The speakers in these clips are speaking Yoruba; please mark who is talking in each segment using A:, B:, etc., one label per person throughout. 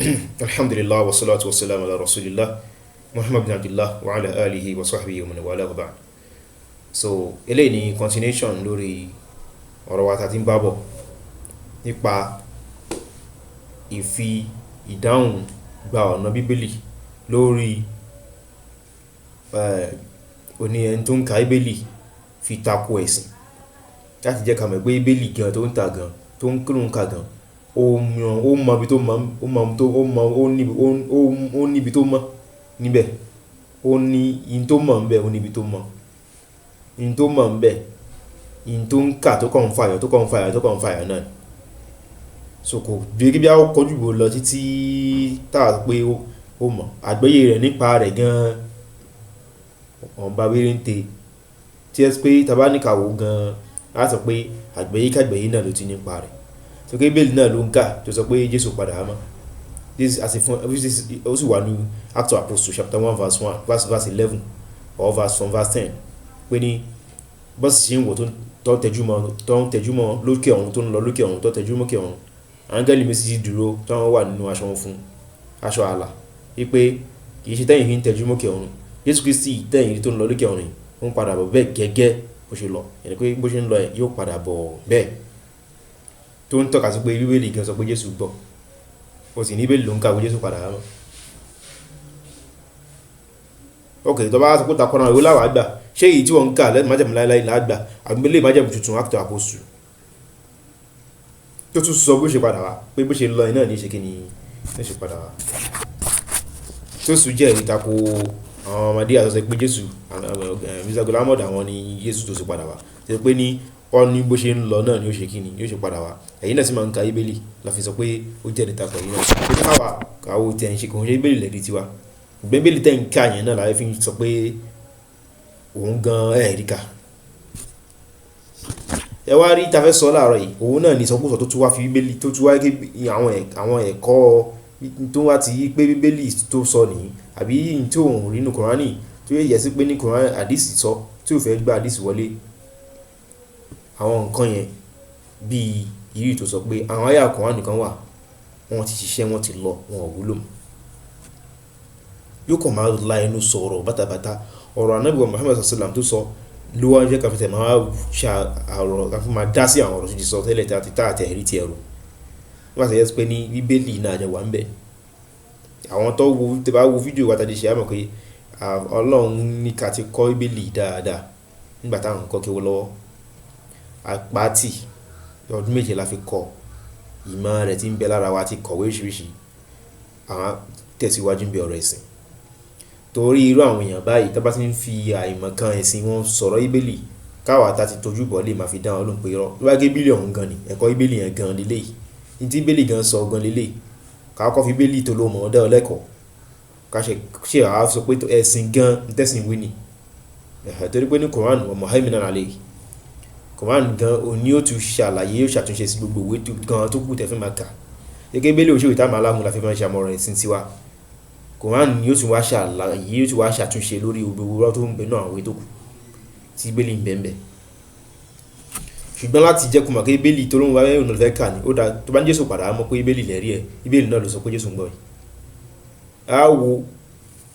A: Alhamdulillah wa salatu wa salam ala rasulillah Muhammad bin Abdullah wa ala alihi wa sahbihi wa man wala ba'd. So eléyìí ni continuation lórí ọ̀rọ̀ wa tá tí ń bá bọ̀ nípa ìfi ìdáhùn gba ọ̀nà Bíbélì lórí oní ẹni tó ń ka Bíbélì fi tako ẹ̀sìn láti jẹ́ ká mọ̀ pé Bíbélì gan tó ń ta gan tó ń kírun ká gan ó mọ ibi tó níbi tó mọ̀ níbẹ̀, ó ní in tó mọ̀ níbẹ̀, ó níbi tó mọ̀ in tó mọ̀ níbẹ̀, in tó ń kà tó kàn ń fàyà náà. So kò bí a kọjú bò lọ títí táà pé ó mọ̀ àgbọ́yé rẹ̀ nípa rẹ̀ gan ọ̀nba wérénte tí ẹ pé tàbá ní kàwó gan láti pé àgbọ́yé náà ló ti nípa rẹ̀. So Bíbélì náà ló ń kà tó sọ pé Jésù padà mọ́. This ó sì wà ní Acts of Apostles chapter 1 verse 11 or verse 10 pé ní bọ́sì ṣe ń wò tó ń tẹjúmọ́ lókè ọ̀run tó ń lọ lókè ọ̀run tó tẹjúmọ́ lókè ọ̀run, áńgẹ́lì méjì dúró tó wọ́n wà nínú aṣọ wọn fún aṣọ àlà wípé kì í ṣe tẹ́yìn fi ń tẹjúmọ́ lókè ọ̀run, Jésù Kristi tẹ́yìn tó ń lọ lókè ọ̀run ó ń padà bọ̀ bẹ́ẹ̀ gẹ́gẹ́ bó ṣe lọ, ẹni pé bó ṣe ń lọ yóò padà bọ̀ bẹ́ẹ̀, tó ń tọ́ka sí pé Bíbélì gan sọ pé Jésù gbọ́, ó sì ní Bíbélì ló ń kàwé Jésù padà mọ́. Ok, tó bá sọ pé takọ́nà ìwé láwàá gbà, ṣé èyí tí wọ́n ń kà lẹ́nu májẹ̀mú láíláí láàgbà àgbélé májẹ̀mú tuntun Acts of Apostles tó tún sọ bó ṣe padà wá pé bó ṣe lọ iná ní ṣe kí ni ní ṣe padà wá, tó sùn jẹ́ ìtako àwọn ọmọdé àtọ́sẹ pé Jésù mísàgọ́lá mọ̀dà àwọn ni Jésù tó sì padà wá, ṣe pé ní wọ́n ní bó ṣe ń lọ náà ni ó ṣe kí ni yóò ṣe padà wá. Ẹ̀yin náà sì máa ń ka Bíbélì la fi sọ pé ó jẹ́ ìtako yìí náà pé káwà káwò tẹ̀ ń ṣe kò ń ṣe Bíbélì lẹ́rí tiwa, Bíbélì tẹ̀ ń ká yẹn náà láyé fi sọ pé òun gan ẹ̀ríkà. Ẹ wá rí ta fẹ́ sọ láàárọ̀ yìí, òun náà ni ìsọkúsọ tó tún wá fi Bíbélì tó tún wá àwọn ẹ̀kọ́ tó wá ti pé Bíbélì tó sọ nìyí àbí tí òun rí nínú Kùránì tó yẹ sí pé ní Kùránì àdìsí sọ tí ò fẹ́ gba àdìsí wọlé. Àwọn nǹkan yẹn bí ìrí tó sọ pé àwọn àyà Kùránì kan wà wọ́n ti ṣiṣẹ́ wọ́n ti lọ wọn ò wúlò mọ́, yóò kàn máa la ẹnu sọ̀rọ̀ bátàbátà ọ̀rọ̀ Ànábì wa Muhammad sallam tó sọ ló wá jẹ́ káfíńtẹ̀ máa ṣe àrọ̀ káfí máa dá sí àwọn ọ̀rọ̀ tó ti sọ tẹ́lẹ̀ tí tá àti ẹ̀rí ti ẹ̀rù nígbà tí yẹ pé ní Bíbélì náà jẹ́ wà ń bẹ̀. Àwọn tó wo tẹ́ bá wo fídíò wa tàbí ṣe àmọ̀ pé Ọlọ́run ní ká ti kọ́ Bíbélì dáadáa nígbà táwọn kọ́ kéwọ́ lọ́wọ́ àpáàtì ọdún méje la fi kọ́ ìmọ̀ rẹ̀ tí ń bẹ lára wa ti kọ̀wé oríṣiríṣi àwọn tẹ̀síwájú ń bẹ ọ̀rọ̀ ẹ̀sìn. Torí irú àwọn èèyàn báyìí tó bá ti ń fi àìmọ̀ kan ẹ̀sìn wọn sọ̀rọ̀ Bíbélì káwa tá ti tójú bọ̀ lè máa fi dá wọn lóhùn pé irọ́ ló wá gé Bíbélì ọ̀hún gan ni ẹ̀kọ́ Bíbélì yẹn gan lélẹ́yìí ní tí Bíbélì gan sọ gan lélẹ́yìí ká kọ́ fi Bíbélì tó ló mọ̀ ọ́ dá ọ lẹ́kọ̀ọ́ ká ṣe àá sọ pé ẹ̀sìn gan tẹ̀sìn wí ni torí pé ní Kùránì ọmọ haiminan alayhi Kùránì gan òní ó tún ṣàlàyé yóò ṣàtúnṣe sí gbogbo ìwé gan tó kù tẹ̀fẹ́ máa kà gẹ́gẹ́ Bíbélì òṣèlú tá máa láhùn la fi máa ń ṣàmọ̀ràn ẹ̀sìn tiwa. Kùránì ni yóò tún wá ṣàlàyé yóò tún wá ṣàtúnṣe lórí gbogbo ọ̀rọ̀ tó ń bẹ náà àwọn ìwé tó kù tí Bíbélì ń bẹ. Ṣùgbọ́n láti jẹ́ kó mọ̀ pé Bíbélì tó lóun wá ẹ̀rùn lọ́fẹ́ kà ní ó dá tó bá ń Jésù padà mọ́ pé Bíbélì lẹ́rí ẹ̀ Bíbélì náà ló sọ pé Jésù ń gbọ́ yìí. A wo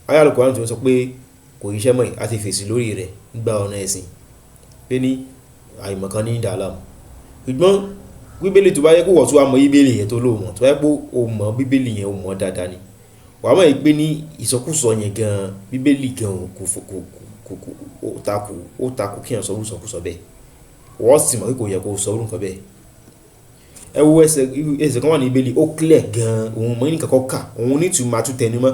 A: ayálu Kùránì tó sọ pé kò iṣẹ́ mọ́ àti fèsì lórí rẹ̀ gba ọ̀nà ẹ̀sìn pé ní àìmọ̀kan ní ìdàlámù. Ṣùgbọ́n Bíbélì tó bá yẹ kó wọ̀ tó wá mọ Bíbélì yẹn tó lóun tó yẹ pé ó mọ Bíbélì yẹn ó mọ dáadáa ni wàá mọ̀ pé ní ìsọkúsọ yẹn gan Bíbélì gan ó takò kí èèyàn sọ ìsọkúsọ bẹ́ẹ̀ wọ́n sì mọ̀ pé kò yẹ kó sọ nǹkan bẹ́ẹ̀. Ẹ wo ẹsẹ̀ kan wà ní Bíbélì ó clear gan òun mọ̀ ní kankan kà òun ní tù máa tún tẹnu mọ́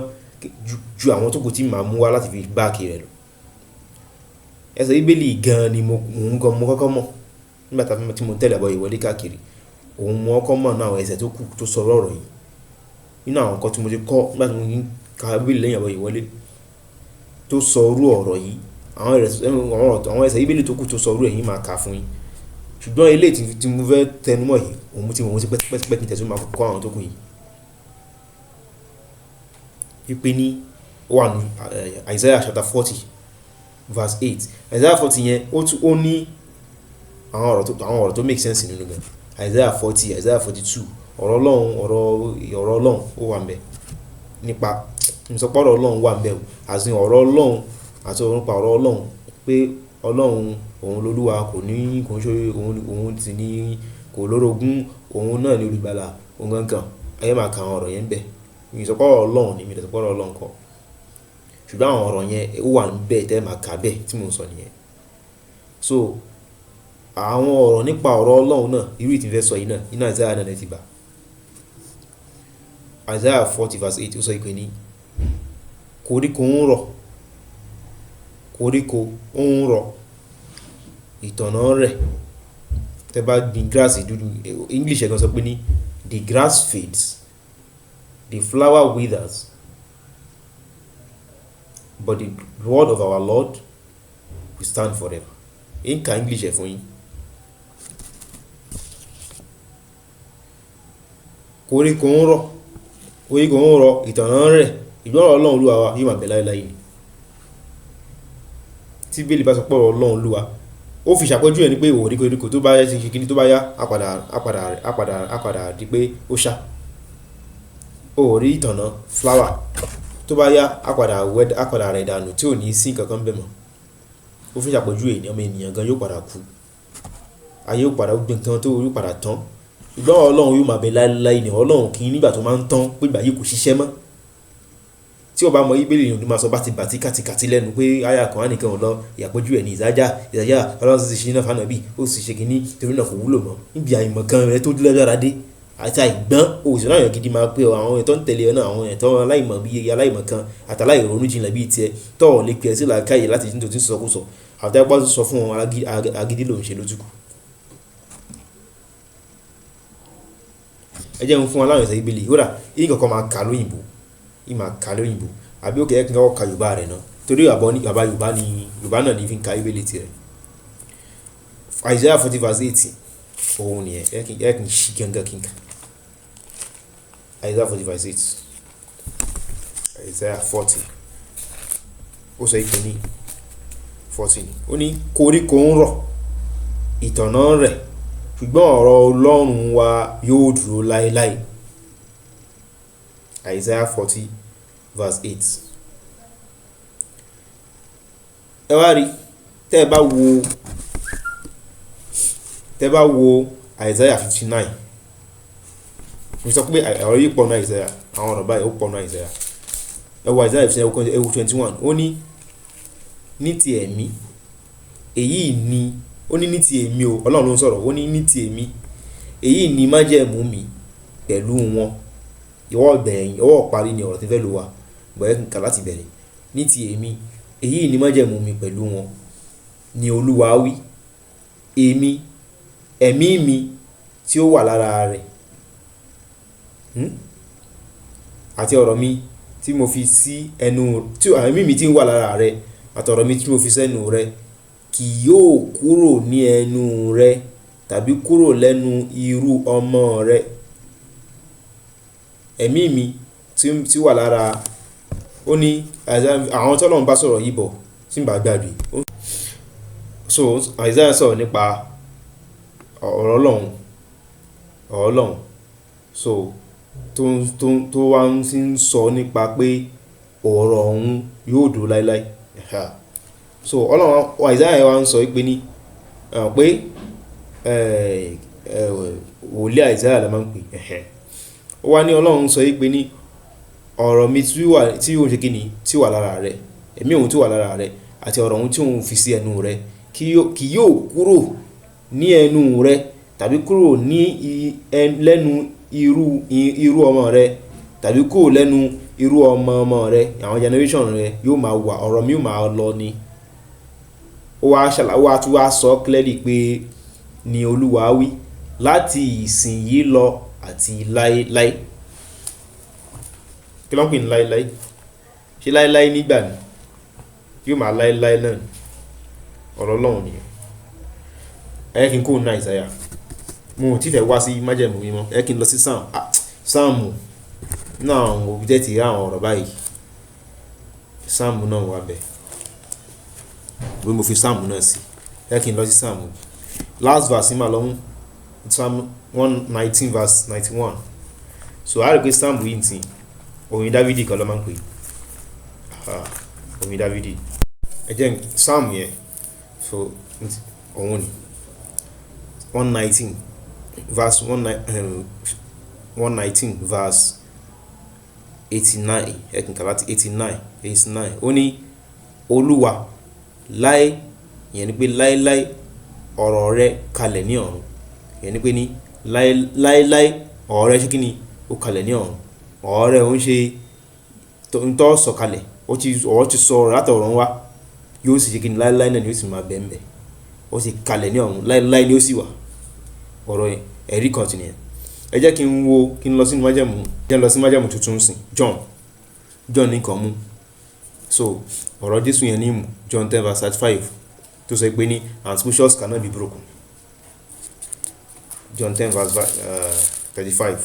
A: ju àwọn tó kù tí màá mú wá láti fi báàkì rẹ̀ lọ. Ẹsẹ̀ Bíbélì gan ni òun gan mo kọ́kọ́ mọ̀ nígbà tí mo tẹ̀lé àbọ̀ ìwọlé káàkiri òun mo kọ́kọ́ mọ̀ náà àwọn ẹsẹ̀ tó kù tó sọ ọ̀rọ̀ yìí nínú àwọn nǹkan tí mo ti kọ́ nígbà tí mo ń ka Bíbélì lẹ́yìn àbọ̀ ìwọlé tó sọ orú ọ̀rọ̀ yìí àwọn ẹsẹ̀ Bíbélì tó kù tó sọ orú ẹ̀yìn máa kà fún yín. Ṣùgbọ́n ilé tí mo fẹ́ tẹnumọ́ yìí òun tí mo ti pẹ́tipẹ́tipẹ́ kí n tẹ̀síwọ́n máa kọ́ àwọn tó kù yìí. Wípé ní ó wà ní Isaiah chapter 40 verse 8 Isaiah 40 yẹn ó ní àwọn ọ̀rọ̀ tó make sense nínú gan. Isaiah 40 Isaiah 42 Ọlọ́run ó wà ńbẹ̀ nípa ìsọpọ̀rọ̀ Ọlọ́run wà ńbẹ̀ àti ọ̀rọ̀ Ọlọ́run àti nípa ọ̀rọ̀ Ọlọ́run pé Ọlọ́run òun lolúwa kò ń ṣe òun ti ní kò lórogún òun náà ní olùgbàlà òun gangan ayé máa ka àwọn ọ̀rọ̀ yẹn ńbẹ̀ ìsọpọ̀rọ̀ Ọlọ́run ni mi ìsọpọ̀rọ̀ Ọlọ́run kọ́ ṣùgbọ́n àwọn ọ̀rọ̀ yẹn ó wà ńbẹ̀ tẹ́ máa kà bẹ́ẹ̀ tí mò ń sọ nìyẹn. So àwọn ọ̀rọ̀ nípa ọ̀rọ̀ Ọlọ́run náà irú ìtìfẹ́ sọ yìí náà iná Isaiah náà ti gbà. Isaiah 40 verse 8 ó sọ ìpè ní koríko ń rọ̀ ìtànná rẹ̀ tẹ́ bá gbin grass dúdú English ẹ̀kan sọ pé ní the grass fades the flower withers but the word of our Lord will stand forever. Inkan English ẹ̀ fún yín. Koríko ń rọ̀ ìtànná rẹ̀ ìgbọ́rọ̀ Ọlọ́run Olúwa wa yóò máa bẹ láéláé ni. Tí Bíbélì bá sọ pé ọ̀rọ̀ Ọlọ́run Olúwa ó fi ṣàpèjú ẹ̀ ní pé òwò koríko tó bá yá ti kíní tó bá yá á padà di pé ó ṣá. Ó rí ìtànná flower tó bá yá á padà rẹ̀ dànù tí ò ní sí kankan bẹ́ẹ̀ mọ́. Ó fi ṣàpèjú ẹ̀ ní ọmọ ènìyàn gan yóò padà kú. Ayé yóò padà gbé nǹkan tó yóò padà tán. Ìgbọ́rọ̀ Ọlọ́run yóò máa bẹ láéláé ni Ọlọ́run kì í nígbà tó máa ń tán pé ìgbà yìí kò ṣiṣẹ́ mọ́. Tí o bá mọ Bíbélì yìí ni máa sọ bá ti bàtí kàtìkàtì lẹ́nu pé àyà kan á nìkan lọ ìyàpọ̀jú ẹ̀ ní ìdájà Ọlọ́run sì ṣe iná fánà bí ó sì ṣe kìíní torí náà kò wúlò mọ́ níbi àìmọ̀ kan rẹ tó lágbára dé àti àìgbọ́n òṣèlú àyàn gidi máa pé àwọn ẹ̀tọ́ ń tẹ̀lé ọ náà àwọn ẹ̀tọ́ aláìmọ̀ bí aláìmọ̀ kan àtàláìronú jinlẹ̀ bíi tiẹ̀ tọ́ lè pẹ́ sí làákàyè láti jíjìn tó ti sọkúsọ àtàgbà sọ fún wọn agídí lòun ṣe lójúkù. Ẹ jẹ́ ń fún aláwọ̀ ẹ̀sẹ̀ Bíbélì yóò rà yìí kankan máa kà lóyìnbó àbí òkè ẹ̀kìn kọ́kọ́ ka Yorùbá rẹ̀ náà torí bàbá Yorùbá náà ní fi ń ka Bíbélì tirẹ̀. Isaiah 40 verse 80 òun nìyẹn ẹ̀kìn ṣì gángan kínkà Isaiah 40 verse 8 Isaiah 40 ó sọ ìpè ní 14 ó ní koríko ń rọ̀ ìtànná rẹ̀ ṣùgbọ́n ọ̀rọ̀ Ọlọ́run wa yóò dúró láéláé. Isaiah 40 verse 8. Ẹ wá rí tẹ́ bá wo Isaiah 59 mo sọ pé ọ̀rọ̀ yìí pọ̀ náà Isaiah àwọn ọ̀rọ̀ báyìí ó pọ̀ náà Isaiah. Ẹ wo Isaiah 59 ẹ wo 21 ó ní ti ẹ̀mí èyí ni ó ní ti èmi o Ọlọ́run ló ń sọ̀rọ̀ ó ní ti èmi èyí ni májẹ̀mú mi pẹ̀lú wọn ìwọ́ parí ni ọ̀rọ̀ tí fẹ́ lò wá bọ̀yẹ́ kà láti bẹ̀rẹ̀ ní ti èmi èyí ni májẹ̀mú mi pẹ̀lú wọn ni Olúwa wí ẹ̀mí mi tí ó wà lára rẹ̀ àti ọ̀rọ̀ mi tí mo fi sí ẹnu tí ẹ̀mí mi tí ń wà lára rẹ̀ àti ọ̀rọ̀ mi tí mo fi sẹ́nu rẹ̀ kì yóò kúrò ní ẹnu rẹ tàbí kúrò lẹ́nu irú ọmọ rẹ. Ẹ̀mí mi tí wà lára ó ní àwọn tọ́lọ́run bá sọ̀rọ̀ yìí bọ̀ tí ń bá gbàgbé. So Isaiah sọ̀rọ̀ nípa ọ̀rọ̀ Ọlọ́run so tó wá ń sọ nípa pé ọ̀rọ̀ ọ̀hún yóò dúró láéláé. So Ọlọ́run Isaiah wa ń sọ pé ní pé wòlíì Isaiah la máa ń pè ó wá ní Ọlọ́run sọ pé ní ọ̀rọ̀ mi tí ó ṣe kíni tí wà lára rẹ̀ ẹ̀mí òun tí wà lára rẹ̀ àti ọ̀rọ̀ òun tí òun fi sí ẹnu rẹ̀ kì yóò kúrò ní ẹnu rẹ̀ tàbí kúrò ní lẹ́nu irú ọmọ rẹ̀ tàbí kúrò lẹ́nu irú ọmọ rẹ̀ àwọn generation rẹ̀ yóò máa wà ọ̀rọ̀ mi yóò máa lọ ni. Ó wá tún wá sọ clearly pé ni Olúwa wí láti ìsìn yìí lọ àti láéláé. Kí ló ń pè ní láéláé? Ṣé láéláé nígbà ni yóò máa láéláé náà ọ̀rọ̀ Ọlọ́run nìyẹn. Ẹ kí n kó ná Isaiah mo ti fẹ́ wá sí májẹ̀mú mímọ́ ẹ kí n lọ sí sáàmù náà òbí tẹ́ ti rí àwọn ọ̀rọ̀ báyìí sáàmù náà wà bẹ́ẹ̀ bí mo fi sáàmù náà sí ẹ kí n lọ sí sáàmù last verse máa lọ mú Psalm 119 verse 91. So a rí pé psalm yìí ti orin Dávidi kan ló máa ń pè orin Dávidi ẹ jẹ́ psalm yẹn so òun ni 119 verse 119 verse 89 ẹ̀kìn kàláti 89 ó ní Olúwa láé ìyẹn ni pé láéláé ọ̀rọ̀ rẹ kalẹ̀ ní ọ̀run, ìyẹn ni pé ní láéláé ọ̀rọ̀ rẹ ṣe kí ni ó kalẹ̀ ní ọ̀run, ọ̀rọ̀ rẹ ó ń ṣe ń tọ́ sọ̀kalẹ̀ ọ̀rọ̀ ti sọ ọ̀rọ̀ látọ̀run wá yóò sì ṣe kí ni láéláé náà ni ó sì máa bẹ̀ ń bẹ̀, ó sì kalẹ̀ ní ọ̀run láéláé ni ó sì wà. Ọ̀rọ̀ ẹ̀rí kan ti nìyẹn. Ẹ jẹ́ kí n lọ sínú májẹ̀mú tuntun sìn John ní kan mú. So ọ̀rọ̀ Jésù yẹn ní mú John 10 verse 35 tó sọ pé ní and scriptures cannot be broken. John 10 verse 35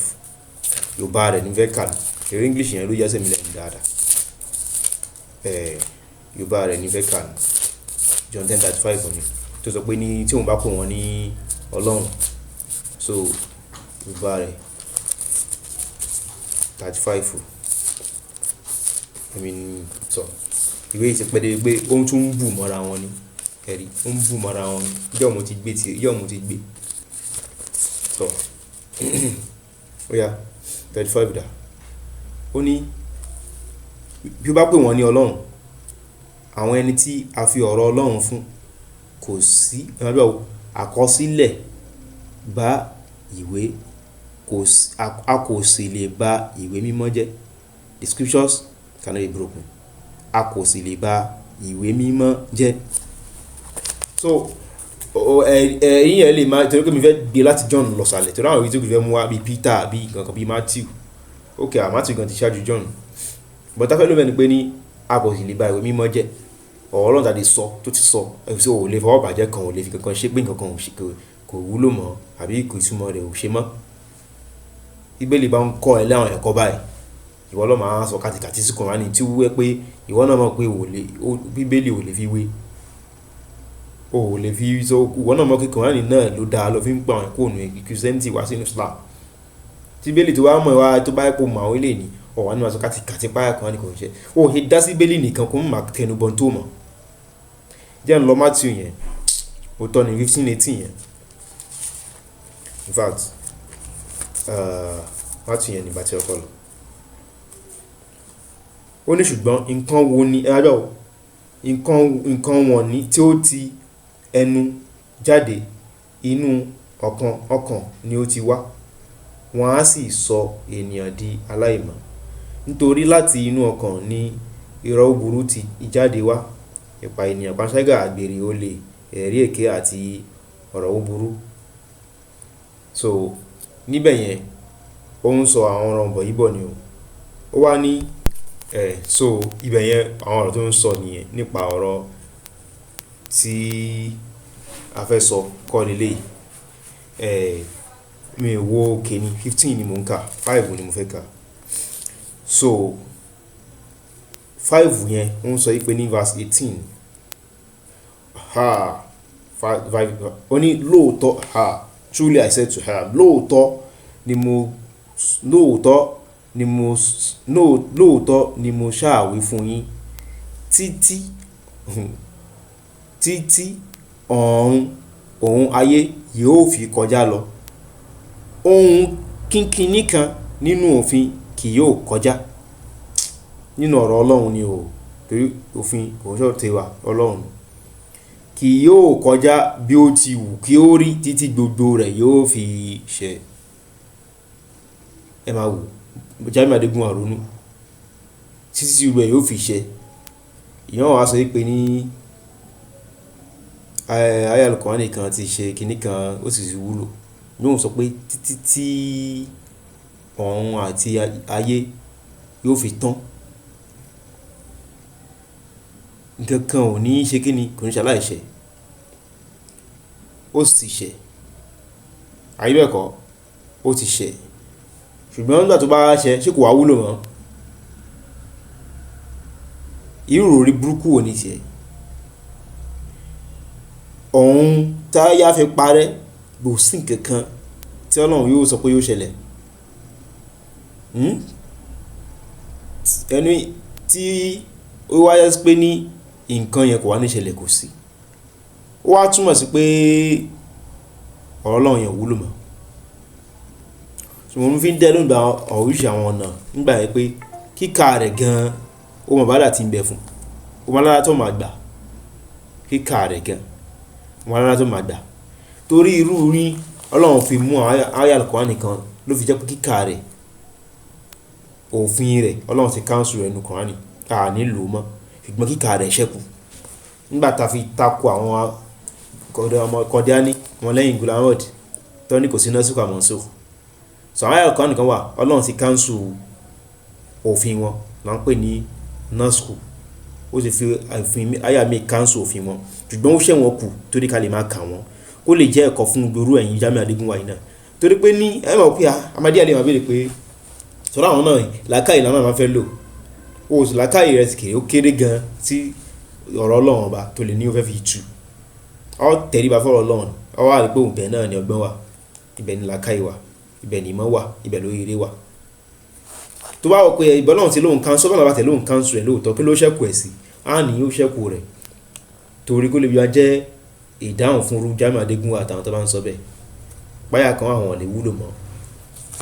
A: Yorùbá rẹ̀ ní fẹ́ kà ní èrè English yẹn ló yá sẹ́mi lẹ́nu dáadáa. Yorùbá rẹ̀ ní fẹ́ kà ní John 10:35 ni tó sọ pé ní tí òun bá pè wọ́n ní Ọlọ́run. So Yorùbá rẹ̀ 35 so ìwé yìí ti pẹ́ dé pé ó tún ń bù mọ́ra wọn ni ẹ̀rí ó ń bù mọ́ra wọn yóò mo ti gbé so ó yá 35 dà ó ní bí ó bá pè wọ́n ní Ọlọ́run àwọn ẹni tí a fi ọ̀rọ̀ Ọlọ́run fún kò sí àkọsílẹ̀ bá ìwé a kò sì lè bà ìwé mímọ́ jẹ́. The scriptures cannot be broken. A kò sì lè bà ìwé mímọ́ jẹ́. So ẹ̀yìn ẹ̀ lè máa torí pé mi fẹ́ gbé láti John lọ sàlẹ̀ torí àwọn ìwé tó kì í fẹ́ mú wá bíi Peter bíi kankan bíi Matthew. Okay, Matthew gan ti ṣáájú John. But afẹ́ ló mẹ́ni pé ní a kò sì lè bà ìwé mímọ́ jẹ́. Ọ̀rọ̀ Ọlọ́run tàbí sọ tó ti sọ ẹ̀fí ò lè fọwọ́ bàjẹ́ kan ò lè fi kankan ṣe pé nǹkan kò wúlò mọ́ àbí kò ìtumọ̀ rẹ̀ ò ṣe mọ́. Bíbélì bá ń kọ́ ẹ láwọn ẹ̀kọ́ báyìí ìwọ ló máa sọ kàtìkàtì sí Kùránì tí wúwẹ́ pé ìwọ náà mọ̀ pé Bíbélì ò lè fi wé ò lè fi sọ ìwọ náà mọ̀ pé Kùránì náà ló dáa lọ fi ń pa àwọn ẹ̀kọ́ ònú Kìrìsìtẹ́nì wá sínú Islam. Tí Bíbélì tó wá mọ̀ wá tó bá pò mọ̀ àwọn ilé ní ọ̀wá ní wàá sọ kàtìkàtì páyà Kùránì kò ń ṣe ó ṣe dá sí Bíbélì nìkan kó má tẹnubọ̀ tó mọ̀. Jẹ́ ń lọ Matthew yẹn ó tọ́ ní 15:18 yẹn in fact Matthew yẹn nígbà tí ọkọ lọ ó ní ṣùgbọ́n nǹkan wo ni nǹkan wọ̀nyí tí ó ti ẹnu jáde inú ọkàn ni ó ti wá wọ́n á sì sọ ènìyàn di aláìmọ́ nítorí láti inú ọkàn ni irọ́ burú ti jáde wá ìpa ènìyàn panṣágà àgbèrè olè ẹ̀rí èké àti ọ̀rọ̀ burú. So níbẹ̀ yẹn ó ń sọ àwọn ọ̀rọ̀ bọ̀ yíbọ̀ ni ó wá ní so ibẹ̀ yẹn àwọn ọ̀rọ̀ tó ń sọ nìyẹn nípa ọ̀rọ̀ tí a fẹ́ sọ kọ́ nílé mi wo kìíní 15 ni mo ń kà 5 ni mo fẹ́ kà. So 5 yẹn ó ń sọ pé ní verse 18 ó ní lóòótọ́ truly I said to her lóòótọ́ ni mo ṣàwí fún yín títí ọ̀run ayé yóò fi kọjá lọ ohun kínkínní kan nínú òfin kì yóò kọjá. Nínú ọ̀rọ̀ Ọlọ́run ni o torí òfin kò sọ tẹwà Ọlọ́run kì yóò kọjá bí ó ti wù kí ó rí títí gbogbo rẹ̀ yóò fi ṣẹ. Ẹ máa wò Jamiu Adegunwa ronú títí rẹ̀ yóò fi ṣẹ. Ìyẹn wàá sọ pé ní ayé Al-Qur'ani kan ti ṣe kinní kan ó sì wúlò yóò sọ pé títí tí ọ̀run àti ayé yóò fi tán nǹkan kan ò ní ṣe kíni kò ní ṣaláìṣẹ ó sì ṣẹ ayé bẹ́ẹ̀ kọ́ ó ti ṣẹ ṣùgbọ́n nígbà tó bá ṣẹ ṣé kò wá wúlò mọ́ irú orí burúkú ò ní ṣe ọ̀hún táyà fi parẹ́ bò sí nǹkan kan tí Ọlọ́run yóò sọ pé yóò ṣẹlẹ̀ ẹni tí ó wáyé pé ní nǹkan yẹn kò wá ní ṣẹlẹ̀ kò sí ó wá túmọ̀ sí pé ọ̀rọ̀ Ọlọ́run yẹn wúlò mọ́ ṣùgbọ́n mo fi ń dẹ́ lóńgbà oríṣi àwọn ọ̀nà nígbà yẹn pé kíkà rẹ̀ gan-an ó mọ̀ bàdà tí ń bẹ fún ó mọ̀ lára tó máa gbà kíkà rẹ̀ gan-an ó mọ̀ lára tó máa gbà torí irú rí Ọlọ́run fi mú àyá Al-Qur'an nìkan ló fi jẹ́ pé kíkà rẹ̀ òfin rẹ̀ Ọlọ́run ti káńsù rẹ̀ nù Kùránì ká nílò mọ́ ṣùgbọ́n kíkà rẹ̀ ṣẹ́kù nígbà tá a fi takò àwọn ọmọ kọ̀díání wọn lẹ́yìn gulamod tó ní kò sí násìkò àmọ́sọ sọ àwọn àyá kan nìkan wà Ọlọ́run ti káńsù òfin wọn là ń pè ní násìkò ó sì fi àyá mi káńsù òfin wọn ṣùgbọ́n ó ṣẹ̀ wọ́n kù torí ká lè máa kà wọ́n kó lè jẹ́ ẹ̀kọ́ fún gbòòrò ẹ̀yìn Jamiu Adegunwa yìí náà torí pé ní ẹ mọ̀ pé amadé àdé máa béèrè pé sọ̀rọ̀ àwọn náà làákàyè làwọn máa fẹ́ lò ó sì làákàyè rẹ̀ sì kéré ó kéré gan tí ọ̀rọ̀ Ọlọ́run ọba tó lè ní ó fẹ́ fi tu ọ tẹríba fọ́rọ̀ Ọlọ́run ọ wà pé òun bẹ̀ náà ni ọgbọ́n wà ibẹ̀ ni làákàyè wà ibẹ̀ ni ìmọ̀ wà ibẹ̀ ló ire wà tó bá wọ pé ìbọn náà ti lóhun káńsù ọlọ́run bá tẹ̀ lóhun káńsù rẹ̀ lóòótọ́ kí ló ṣẹ́kù ẹ̀ sí á ní ó ṣẹ́kù rẹ̀ torí kó lè bí wá jẹ́ ìdáhùn fún irú Jamiu Adegunwa àtàwọn tó bá ń sọ bẹ́ẹ̀ báyà kan àwọn lè wúlò mọ́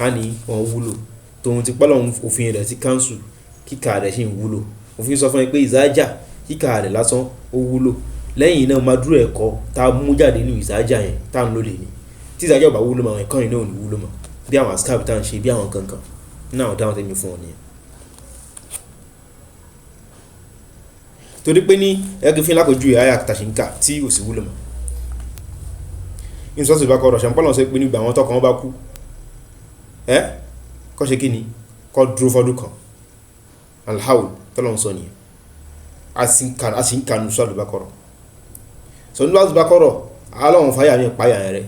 A: á ní wọn wúlò tòun ti pọ́lọ̀ òfin rẹ̀ sí káńsù kíkà rẹ̀ sì ń wúlò òfin sọ fún mi pé ìzájà kíkà rẹ̀ lásán ó wúlò lẹ́yìn náà máa dúró ẹ̀kọ́ tá a mú jáde nínú ìzájà yẹn tá a ń lòdì ní tí ìzájà ò bá wúlò mọ́ àwọn ẹ̀kọ́ yìí náà ò ní wúlò mọ́ bí àwọn àsìkáàbù tá à ń ṣe bí àwọn kankan náà dáhùn tẹ́mi fún ọ nìyẹn torí pé ní ẹgbẹ́ fi lákòójú àyà tàṣínkà tí ò sì wúlò mọ́ ìsọ́sì bá kọ́ rọ̀ṣẹ̀ pọ́lọ̀ sọ pé nígbà àwọn tọkàn wọn bá kú kọ́ ṣe kí ni kọ́ dúró fọ́dún kan alhaul tọ́lọ̀ ń sọ nìyẹn a sì ń kanu sọ́ọ̀lù bá kọ́rọ̀ sọ ní láti bá kọ́rọ̀ alọ́run fàyà mi pààyà rẹ̀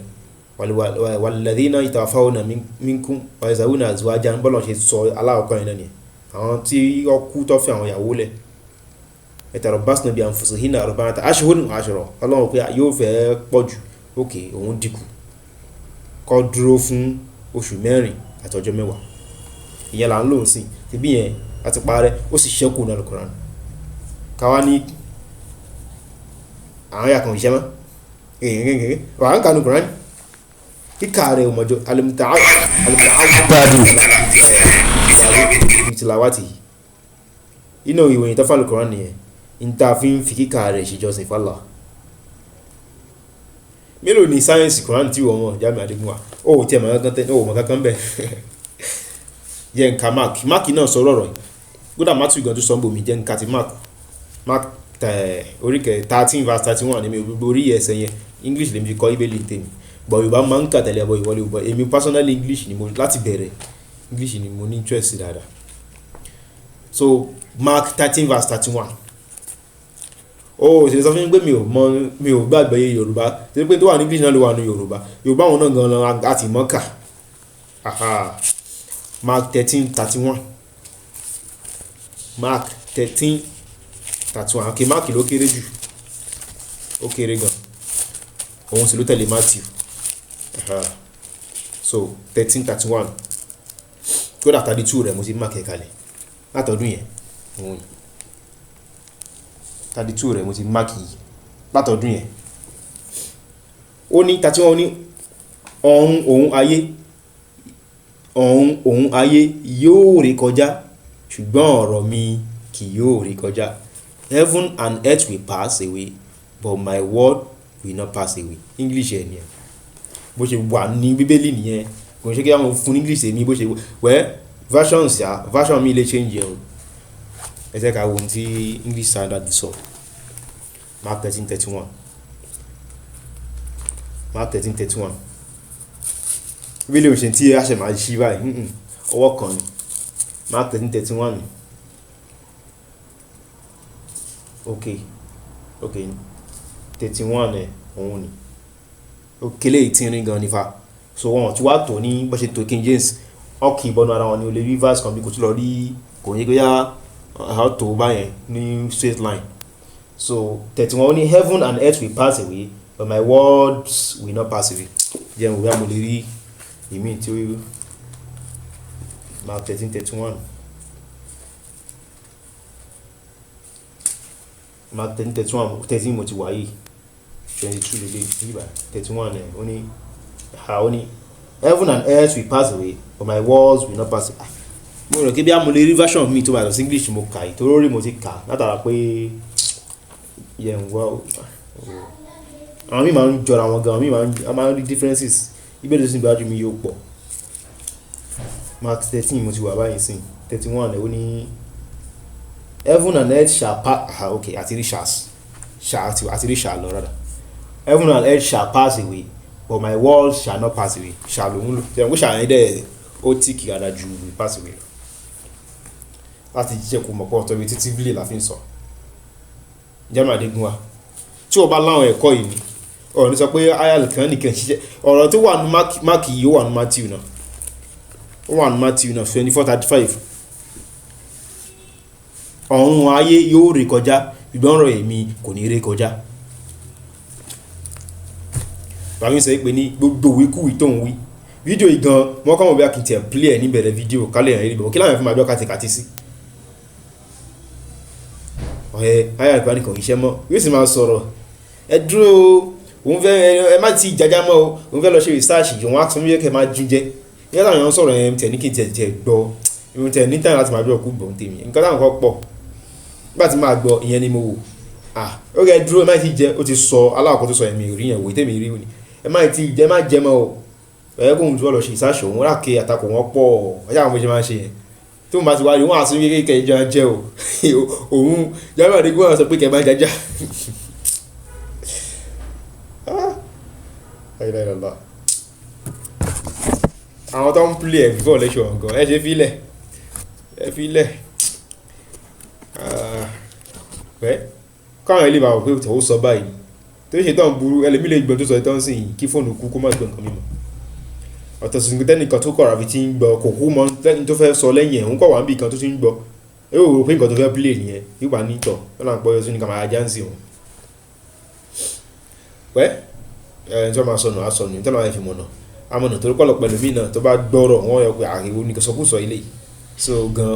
A: walladhina yatawaffawna minkum wa yazaruna azwajan bọ́lọ̀ ṣe sọ aláwọ̀kọ́ yẹn náà nìyẹn àwọn tí ó kú tó fi àwọn ìyàwó lẹ̀ yatarabbasna bi anfusihinna arba'ata ashhurin wa ashra ọlọ́run pé yóò fẹ́ pọ̀ jù ókè òun dínkù kọ́ dúró fún oṣù 4 àtọjọ́ 10 ìyẹn là ń lò sí ibi yẹn àti parẹ́ ó sì ṣẹ́kù náà Al-Qur'an káwá ní àwọn yàkàn ìṣẹ́ mọ́ wà á ń kanu Qur'an kíkà rẹ̀ ọmọjọ́ tilawati inú ìwòyìn tó fàlù Qur'an nìyẹn ìta fi ń fi kíkà rẹ̀ ṣèjọsìn fàlà mélòó ni sáyẹ́nsì Qur'an tí wọ́n mọ̀ Jamiu Adegunwa ó tí ẹ̀mọ̀ kankan bẹ̀ jẹ́ nǹka mark náà sọ rọ̀rọ̀ gbọ́dọ̀ mátù ìgbọ̀n tó sọ ń bò mí jẹ́ nǹka ti mark oríkẹ̀ 13 verse 31 ní mi gbogbo orí ẹsẹ̀ yẹn English lè fi kọ́ Bibeli tèmi bọ̀ Yorùbá máa ń kà tẹ̀lé ẹbọ ìwọlé ọgbọ̀ èmi personally English ni mo láti bẹ̀rẹ̀ English ni mo ní interest dáadáa so Mark 13 verse 31 ṣe sọ fún mi pé mi ò gbàgbé Yorùbá tí pé tó wà ní English náà ló wà ní Yorùbá wọn náà gan-an àti mọ́kà Mark 13:31 Mark 13:31 ok Mark ló kéré jù ó kéré gan òun sì ló tẹ̀lé Matthew so 13:31 kódà 32 rẹ̀ mo ti mark ẹ̀ kalẹ̀ látọdún yẹn òun 32 rẹ̀ mo ti mark yìí látọdún yẹn ó ní 31 ó ní ọ̀run ayé yóò rí kọjá ṣùgbọ́n ọ̀rọ̀ mi kì yóò rí kọjá heaven and earth will pass away but my word will not pass away English ẹ̀ nìyẹn bó ṣe wà ní Bíbélì nìyẹn kò ń ṣe kí wọ́n fún English èmi bó ṣe wẹ́ version mi lè change ẹ̀ o ẹ jẹ́ ká wo ohun tí English standard sọ Mark 13:31 Mark 13:31 Bíbélì ò ṣe tí a ṣe máa ṣí báyìí ọwọ́ kan ni Mark 13:31 ni ok 31 ẹ̀ òun ni ó kélé ìtìrín gan nífà so wọn tí wàá tó ní bó ṣe tó King James ọkì ìbọnú ara wọn ni o lè rí verse kan bí kò tí lọ rí kò ní gbéyà tó báyẹn ní straight line so 31 ó ní heaven and earth will pass away but my words will not pass away jẹun òwe àmọ́ lè rí ìmí tí ó Mark 13:31 Mark 13:31 mo ti wà yìí 22 lele nígbà 31 ó ní heaven and earth will pass away but my words will not pass away. Mo rò kí bí a mo lè rí version mi tó bá lọ sí English mo kà yìí tó lórí mo ti kà látara pé yẹn wá àwọn míì máa ń jọra wọn gan, àwọn míì máa ń rí differences ìbéèrè tó sì gbájú mi yóò pọ̀. Mark 13 mo ti wà báyìí sí 31 ó ní heaven and earth shall pass okay àti rí shall lọ rather. Heaven and earth shall pass away but my words shall not pass away. Shall òun lò ṣe àwọn ṣàyẹn dẹ̀ ó tí kì í gàdá ju pass away lọ láti jẹ́ kó mọ̀ pọ̀ authoritatively la fi ń sọ. Jamiu Adegunwa tí o bá láwọn ẹ̀kọ́ yìí ni ọ̀rọ̀ ní sọ pé ayal kan nìkan ṣiṣẹ́ ọ̀rọ̀ tó wà ní Mark yìí ó wà ní Matthew náà 24:35 ọ̀run ayé yóò ré kọjá ṣùgbọ́n ọ̀rọ̀ èmi kò ní ré kọjá. bàbá mi sọ pé ní gbogbo wíkúwì tó ń wí fídíò yìí gan wọ́n kọ́ mọ̀ bí akíntì ẹ̀ play ẹ̀ níbẹ̀rẹ̀ fídíò kálẹ̀ ẹ̀ rí bọ̀ kí láwọn fi máa gbọ́ kàtìkàtì sí. ayal kan nìkan iṣẹ́ mọ́ yóò sì máa sọ̀rọ̀ ẹ dúró òun fẹ́ ẹ má ti jájá mọ́ o òun fẹ́ lọ ṣe research òun á tún yẹ kẹ́ máa jíjẹ nígbà táwọn èèyàn sọ̀rọ̀ yẹn tẹ̀ ní kí n tẹ̀ gbọ́ ìwọ̀n tẹ̀ ní tàn láti máa gbọ́ ọkú gbọ̀n tèmi nǹkan táwọn kan pọ̀ nígbà tí máa gbọ́ ìyẹn ni mo wò ó kẹ́ dúró ẹ má ti jẹ ó ti sọ aláàkọ́ tó sọ ẹ̀mí rí yẹn wò tèmi rí ni ẹ má ti jẹ má jẹ mọ́ o ẹ kóhun tó lọ ṣe research òun rà ké àtakò wọn pọ̀ ọjà àwọn bó ṣe máa ṣe yẹn tó ń bá ti wá rí wọn àti kékeré ìjọ jẹ o òun Jamiu Adegunwa sọ pé kẹ má jájá àwọn tó ń play ẹ̀ before election gan ẹ ṣe filẹ̀ káwọn ilé ìbáwọ̀ pé ó sọ báyìí tó ṣe tán burú ẹlẹ́mí lè gbọ́n tó sọ ìtàn sí kí fóònù kú kó má gbọ́n nǹkan mímọ́ ọ̀tọ̀ sí tẹ́nìkan tó kọ̀ra fi ti ń gbọ́ kò kú mọ́ lẹ́ni tó fẹ́ sọ lẹ́yìn ẹ̀ ń kọ̀ wá ń bì kan tó ti ń gbọ́ ẹ yóò rò pé nǹkan tó fẹ́ play nìyẹn nígbà nítọ̀ ó là ń pọ́ yọ sí ní kàmáyà jáǹsì wọn tí wọ́n máa sọnù àsọnù tí wọ́n máa fi mọ̀nà amọ̀nà torí pọ̀lọ̀ pẹ̀lú mí náà tó bá gbọ́rọ̀ wọ́n yọ pé àríwó ní sọkúsọ ilé so gan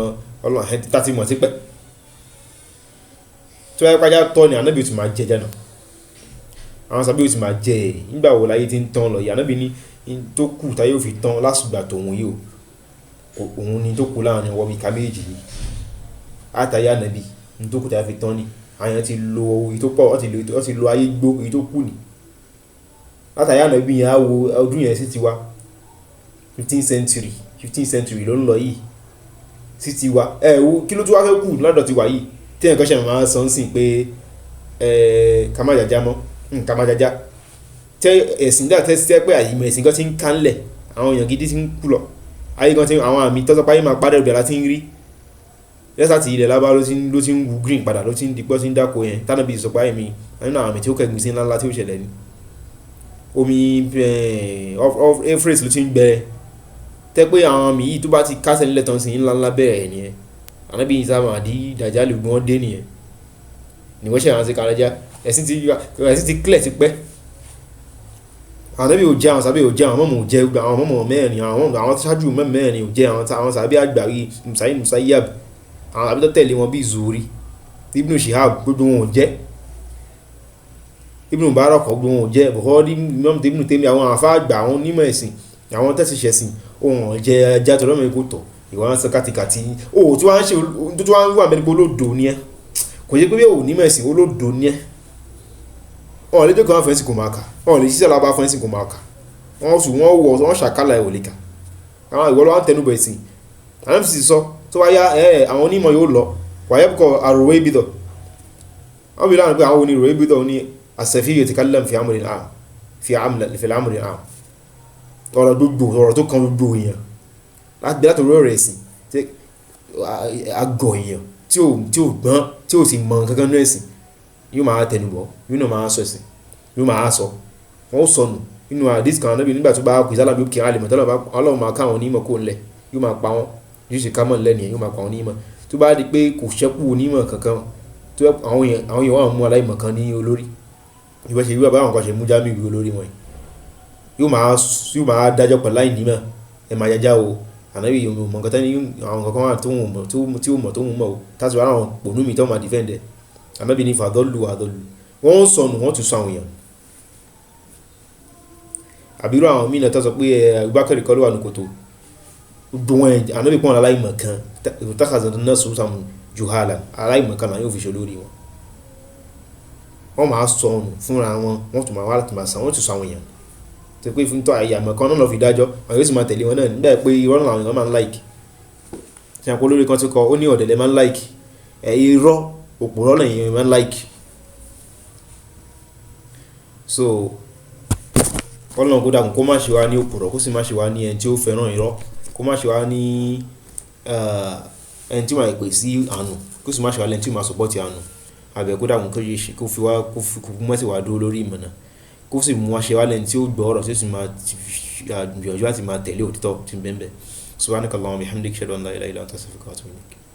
A: ọlọ́run ẹ̀ títà tí mọ̀ sí pẹ́ tó yẹ pàjá tọ́ ni ànábì ó ti máa jẹ jẹ́nà àwọn sábẹ́ ó ti máa jẹ ẹ̀ nígbà wo láyé ti ń tán lọ yìí ànábì ní tó kù táyé ò fi tán lásùgbà tòun yìí òun ni tó kù láàrin ọwọ́ mi ká méjì yìí àtàyà ànábì ní tó kù táyé fi tán ni àyàn ti lo èyí tó pọ̀ ó ti lo ayé gbó èyí tó kù ni látàrí ànábì yẹn á wo ọdún yẹn sí tiwa 15th century ló ń lọ yìí sí tiwa wo kí ló tún wá fẹ́ kù lọ́dọ̀ tiwa yìí tí ẹ̀kọ́ ṣe máa sọ ń sìn pé ká má jàjá mọ́ ká má jàjá tẹ́ ẹ̀sìn dà tẹ́ pé àyìnbó ẹ̀sìn kan ti ń kánlẹ̀ àwọn èèyàn gidi ti ń kú lọ ayé kan ti àwọn àmì tọ́sọ́pá yìí máa padà ìbẹ̀rẹ̀ láti ń rí lẹ́sà tí ilẹ̀ lábá ló ti ń wu green padà ló ti ń dìpọ́ sí ń dáko yẹn tánàbí ìsọpá ẹ̀mí nínú àwọn àmì tí ó kẹ́gbìn sí ńláńlá tí ó ṣẹlẹ̀ ni omi efrates ló ti ń gbẹ tẹ́ pé àwọn àmì yìí tó bá ti kásẹ̀ nílẹ̀ tán sí ńláńlá bẹ̀rẹ̀ nìyẹn ànábì ìsáàmù àdí dàjálù gbọ́n dé nìyẹn ni wọ́n ṣe àwọn sí kàrájá ẹ̀sìn ti clear ti pẹ́ ànábì ò jẹ́ àwọn sábẹ́ ò jẹ́ àwọn mọ̀mọ̀ ò jẹ́ àwọn mọ̀mọ̀ mẹ́rin àwọn ṣáájú mẹ́rin ò jẹ́ àwọn sábẹ́ àgbàrí musayyab àwọn àbí tó tẹ̀lé wọn bí Zuhri Ibn Shihab gbogbo wọn ò jẹ́ Ibn Mubarak gbogbo wọn ò jẹ́ Bukhari Imam Ibn Taymiyyah àwọn àfáà àgbà àwọn onímọ̀ ẹ̀sìn àwọn tẹ́síṣẹ̀sìn ohun ọ̀jẹ́ ajá tó lọ́mọ ikú tọ̀ ìwọ̀n sọ kàtìkàtì tí wọ́n ṣe tó wọ́n wà mẹ́rin pé olódò ní ẹ́ kò yẹ pé onímọ̀ ẹ̀sìn olódò ní ẹ́ ọ̀n lè dẹ́kọ̀ wọn fẹ́ǹsì kò máa kà ọ̀n lè ṣiṣẹ́ lábá fẹ́ǹsì kò máa kà wọ́n ṣàkálà ẹ̀ ò lè kà àwọn ìwọ́ lọ́wọ́ tẹnubọ̀ ẹ̀sìn àwọn sì sọ tó wáyá àwọn onímọ̀ yóò lọ wàyẹ́ kọ àròwé ibìdọ̀ wọ́n bí láàrín pé àwọn oníròwé ibìdọ̀ ní àṣẹfíyè ti kálẹ̀ fi àmúrin àmì ọ̀rọ̀ gbogbo ọ̀rọ̀ tó kan gbogbo èèyàn láti orí ọ̀rọ̀ ẹ̀sìn tí àgọ̀ èèyàn tí ò gbọ́n tí ò sì mọ̀ kankan ní ẹ̀sìn yóò máa tẹnubọ̀ yóò náà máa sọ ẹ̀sìn yóò máa sọ wọ́n sọnù nínú àdìs kan náà nígbà tó bá kù ìsálàmì òkè alìmọ̀ tọ́lọ̀ ọlọ́run máa káwọn onímọ̀ kó ńlẹ̀ yóò máa pa wọn yóò sì ká mọ̀ lẹ́nu yóò máa pa wọn onímọ̀ tó bá di pé kò ṣẹ́kù onímọ̀ kankan tó àwọn èèyàn wà mú aláìmọ̀ kan ní olórí ìwọ́n ṣe wíwá báwọn kan ṣe mú Jamiu olórí wọn yóò máa dájọ́ pẹ̀lú láì nímọ̀ ẹ máa yájá o ànábì yóò mọ̀ nǹkan tẹ́ni àwọn kankan wà tó ń mọ̀ tí ó mọ̀ tó ń mọ̀ o tásìwá àwọn pònú mi tó máa dìfẹ́ǹdẹ̀ ànábì ní fàdọ́lù wọ́n ń sọnù wọ́n tún sọ àwọn èèyàn àbírò àwọn mí náà tó sọ pé Abubakar kọ́ ló wà ní kòtò gbogbo wọn ànábì pọ́n aláìmọ̀ kan tàkàzà náà sọ sàmù juhala aláìmọ̀ kan náà yóò fi ṣe lórí wọn wọ́n máa sọnù fúnra wọn wọ́n tún máa wá láti máa sàn wọ́n tún sọ àwọn èèyàn tó pé fún tọ́ àyàmọ̀ kan náà lọ fi dájọ́ àwọn yóò sì máa tẹ̀lé wọn náà nígbà pé irọ́ náà àwọn èèyàn máa ń láìkì tí a kó lórí kan tó kọ ó ní ọ̀dẹ̀lẹ̀ máa ń láìkì irọ́ òpùrọ́ náà èèyàn máa ń láìkì so Ọlọ́run kó dàkún kó má ṣe wá ní òpùrọ́ kó sì má ṣe wá ní ẹni tí ó fẹ́ràn irọ́ kó má ṣe wá ní ẹni tí wọ́n pè sí àánú kó sì má ṣe wá lẹ́ni tí ó máa sọpọ́tì àánú àbẹ̀ kó dàkún kó fi wá kó mọ́sí wá dúró lórí ìmọ̀nà kó sì mú wá ṣe wá lẹ́ni tí ó gbọ́ ọ̀rọ̀ tí ó sì máa gbìyànjú láti máa tẹ̀lé òtítọ́ tí ń bẹ́ẹ̀ bẹ́ẹ̀ subhanakallahumma wa bihamdika ashhadu an la ilaha illa anta astaghfiruka wa atubu ilaik.